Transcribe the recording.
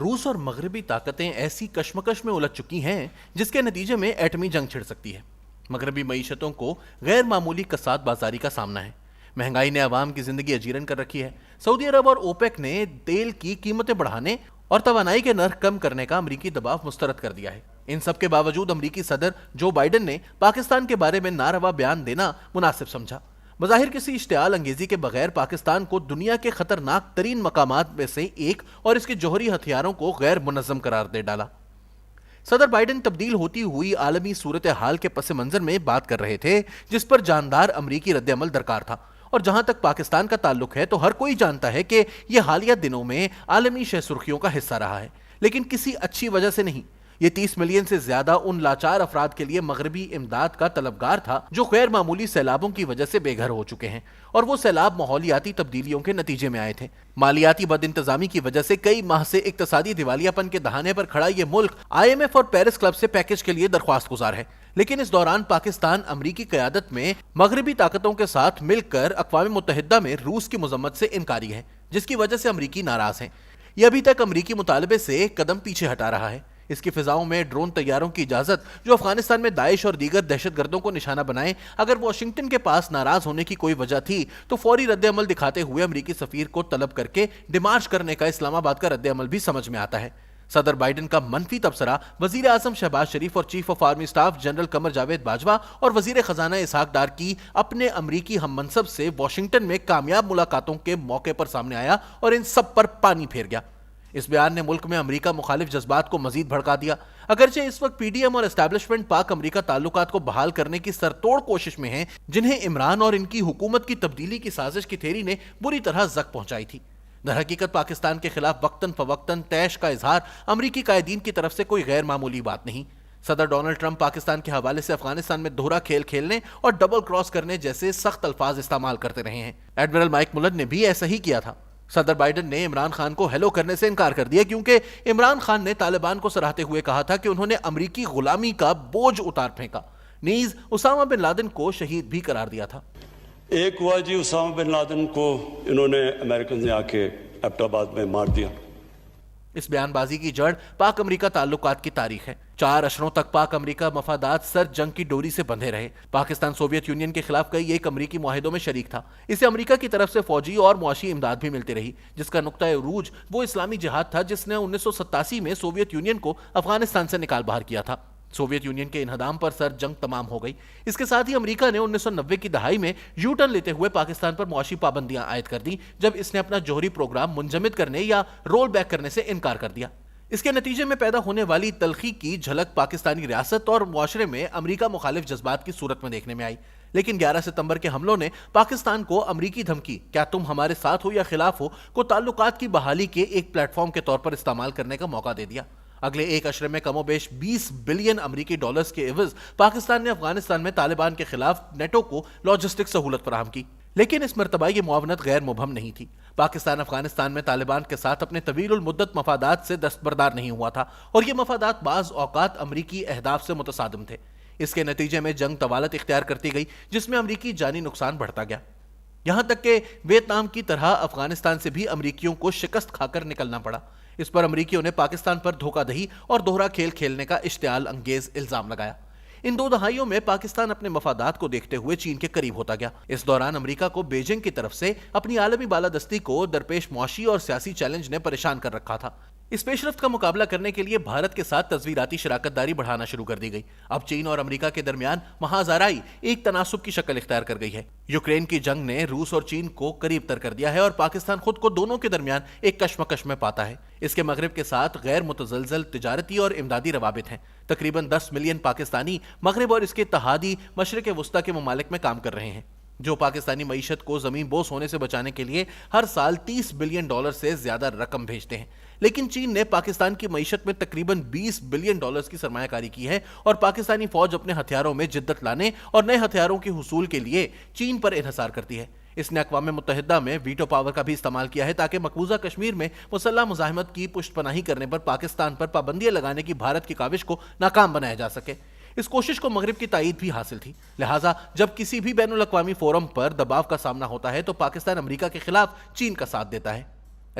روس اور مغربی طاقتیں ایسی کشمکش میں الجھ چکی ہیں جس کے نتیجے میں ایٹمی جنگ چھڑ سکتی ہے۔ مغربی معیشتوں کو غیر معمولی کساد بازاری کا سامنا ہے۔ مہنگائی نے عوام کی زندگی اجیرن کر رکھی ہے۔ سعودی عرب اور اوپیک نے تیل کی قیمتیں بڑھانے اور توانائی کے نرخ کم کرنے کا امریکی دباؤ مسترد کر دیا ہے۔ ان سب کے باوجود امریکی صدر جو بائیڈن نے پاکستان کے بارے میں ناروا بیان دینا مناسب سمجھا۔ بظاہر کسی اشتعال انگیزی کے بغیر پاکستان کو دنیا کے خطرناک ترین مقامات میں سے ایک اور اس کے جوہری ہتھیاروں کو غیر منظم قرار دے ڈالا۔ صدر بائیڈن تبدیل ہوتی ہوئی عالمی صورتحال کے پس منظر میں بات کر رہے تھے جس پر جاندار امریکی رد عمل درکار تھا، اور جہاں تک پاکستان کا تعلق ہے تو ہر کوئی جانتا ہے کہ یہ حالیہ دنوں میں عالمی شہ سرخیوں کا حصہ رہا ہے، لیکن کسی اچھی وجہ سے نہیں۔ یہ 30 ملین سے زیادہ ان لاچار افراد کے لیے مغربی امداد کا طلبگار تھا جو غیر معمولی سیلابوں کی وجہ سے بے گھر ہو چکے ہیں، اور وہ سیلاب ماحولیاتی تبدیلیوں کے نتیجے میں آئے تھے۔ مالیاتی بد انتظامی کی وجہ سے کئی ماہ سے اقتصادی دیوالیہ پن کے دہانے پر کھڑا یہ ملک IMF اور پیرس کلب سے پیکج کے لیے درخواست گزار ہے، لیکن اس دوران پاکستان امریکی قیادت میں مغربی طاقتوں کے ساتھ مل کر اقوام متحدہ میں روس کی مذمت سے انکاری ہے، جس کی وجہ سے امریکی ناراض ہیں۔ یہ ابھی تک امریکی مطالبے سے قدم پیچھے ہٹا رہا ہے۔ اس کی فضاؤں میں ڈرون طیاروں کی اجازت جو افغانستان میں داعش اور دیگر دہشت گردوں کو نشانہ بنائیں، اگر واشنگٹن کے پاس ناراض ہونے کی کوئی وجہ تھی تو فوری رد عمل دکھاتے ہوئے امریکی سفیر کو طلب کر کے ڈیمارچ کرنے کا اسلام آباد کا رد عمل بھی سمجھ میں آتا ہے۔ صدر بائیڈن کا منفی تبصرہ وزیر اعظم شہباز شریف اور chief of army staff general Qamar Javed Bajwa اور وزیر خزانہ اسحاق ڈار کی اپنے امریکی ہم منصب سے واشنگٹن میں کامیاب ملاقاتوں کے موقع پر سامنے آیا اور ان سب پر پانی پھیر گیا۔ اس بیان نے ملک میں امریکہ مخالف جذبات کو مزید بھڑکا دیا۔ اگرچہ اس وقت PDM اور اسٹیبلشمنٹ پاک امریکہ تعلقات کو بحال کرنے کی سرتوڑ کوشش میں ہیں، جنہیں عمران اور ان کی حکومت کی تبدیلی کی سازش کی تھیری نے بری طرح زک پہنچائی تھی۔ در حقیقت پاکستان کے خلاف وقتاً فوقتاً طیش کا اظہار امریکی قائدین کی طرف سے کوئی غیر معمولی بات نہیں۔ صدر ڈونلڈ ٹرمپ پاکستان کے حوالے سے افغانستان میں دوہرا کھیل کھیلنے اور ڈبل کراس کرنے جیسے سخت الفاظ استعمال کرتے رہے ہیں۔ ایڈمرل مائک ملن نے بھی ایسا ہی کیا تھا۔ صدر بائیڈن نے عمران خان کو ہیلو کرنے سے انکار کر دیا کیونکہ عمران خان نے طالبان کو سراہتے ہوئے کہا تھا کہ انہوں نے امریکی غلامی کا بوجھ اتار پھینکا، نیز اسامہ بن لادن کو شہید بھی قرار دیا تھا۔ ایک ہوا جی اسامہ بن لادن کو انہوں نے امریکن نے آ کے ایبٹ آباد میں مار دیا۔ اس بیان بازی کی جڑ پاک امریکہ تعلقات کی تاریخ ہے۔ 4 عشروں تک پاک امریکہ مفادات سر جنگ کی ڈوری سے بندھے رہے۔ پاکستان سوویت یونین کے خلاف کئی ایک امریکی معاہدوں میں شریک تھا۔ اسے امریکہ کی طرف سے فوجی اور معاشی امداد بھی ملتی رہی، جس کا نقطہ عروج وہ اسلامی جہاد تھا جس نے 1987 میں سوویت یونین کو افغانستان سے نکال باہر کیا تھا۔ سوویت یونین کے انہدام پر سر جنگ تمام ہو گئی۔ اس کے ساتھ ہی امریکہ نے 1990 کی دہائی میں یو ٹرن لیتے ہوئے پاکستان پر معاشی پابندیاں عائد کر دیں جب اس نے اپنا جوہری پروگرام منجمد کرنے یا رول بیک کرنے سے انکار کر دیا۔ اس کے نتیجے میں پیدا ہونے والی تلخی کی جھلک پاکستانی ریاست اور معاشرے میں امریکہ مخالف جذبات کی صورت میں دیکھنے میں آئی، لیکن 11 ستمبر کے حملوں نے پاکستان کو امریکی دھمکی کیا تم ہمارے ساتھ ہو یا خلاف ہو کو تعلقات کی بحالی کے ایک پلیٹ فارم کے طور پر استعمال کرنے کا موقع دے دیا۔ اگلے ایک عشرے میں کم و بیش 20 بلین امریکی ڈالرز کے عوض پاکستان نے افغانستان میں طالبان کے خلاف نیٹو کو لاجسٹک سہولت فراہم کی، لیکن اس مرتبہ یہ معاونت غیر مبہم نہیں تھی۔ پاکستان افغانستان میں طالبان کے ساتھ اپنے طویل المدت مفادات سے دستبردار نہیں ہوا تھا، اور یہ مفادات بعض اوقات امریکی اہداف سے متصادم تھے۔ اس کے نتیجے میں جنگ طوالت اختیار کرتی گئی جس میں امریکی جانی نقصان بڑھتا گیا، یہاں تک کہ ویتنام کی طرح افغانستان سے بھی امریکیوں کو شکست کھا کر نکلنا پڑا۔ اس پر امریکیوں نے پاکستان پر دھوکہ دہی اور دوہرا کھیل کھیلنے کا اشتعال انگیز الزام لگایا۔ ان 2 دہائیوں میں پاکستان اپنے مفادات کو دیکھتے ہوئے چین کے قریب ہوتا گیا۔ اس دوران امریکہ کو بیجنگ کی طرف سے اپنی عالمی بالادستی کو درپیش معاشی اور سیاسی چیلنج نے پریشان کر رکھا تھا۔ اس پیش رفت کا مقابلہ کرنے کے لیے بھارت کے ساتھ تصویراتی شراکت داری بڑھانا شروع کر دی گئی۔ اب چین اور امریکہ کے درمیان محاذ آرائی ایک تناسب کی شکل اختیار کر گئی ہے۔ یوکرین کی جنگ نے روس اور چین کو قریب تر کر دیا ہے اور پاکستان خود کو دونوں کے درمیان ایک کشمکش میں پاتا ہے۔ اس کے مغرب کے ساتھ غیر متزلزل تجارتی اور امدادی روابط ہیں۔ تقریباً 10 ملین پاکستانی مغرب اور اس کے اتحادی مشرق وسطیٰ کے ممالک میں کام کر رہے ہیں، جو پاکستانی معیشت کو زمین بوس ہونے سے بچانے کے لیے ہر سال $30 بلین سے زیادہ رقم بھیجتے ہیں۔ لیکن چین نے پاکستان کی معیشت میں تقریباً $20 بلین کی سرمایہ کاری کی ہے، اور پاکستانی فوج اپنے ہتھیاروں میں جدت لانے اور نئے ہتھیاروں کے حصول کے لیے چین پر انحصار کرتی ہے۔ اس نے اقوام متحدہ میں ویٹو پاور کا بھی استعمال کیا ہے تاکہ مقبوضہ کشمیر میں مسلح مزاحمت کی پشت پناہی کرنے پر پاکستان پر پابندیاں لگانے کی بھارت کی کاوش کو ناکام بنایا جا سکے۔ اس کوشش کو مغرب کی تائید بھی حاصل تھی، لہٰذا جب کسی بھی بین الاقوامی فورم پر دباؤ کا سامنا ہوتا ہے تو پاکستان امریکہ کے خلاف چین کا ساتھ دیتا ہے۔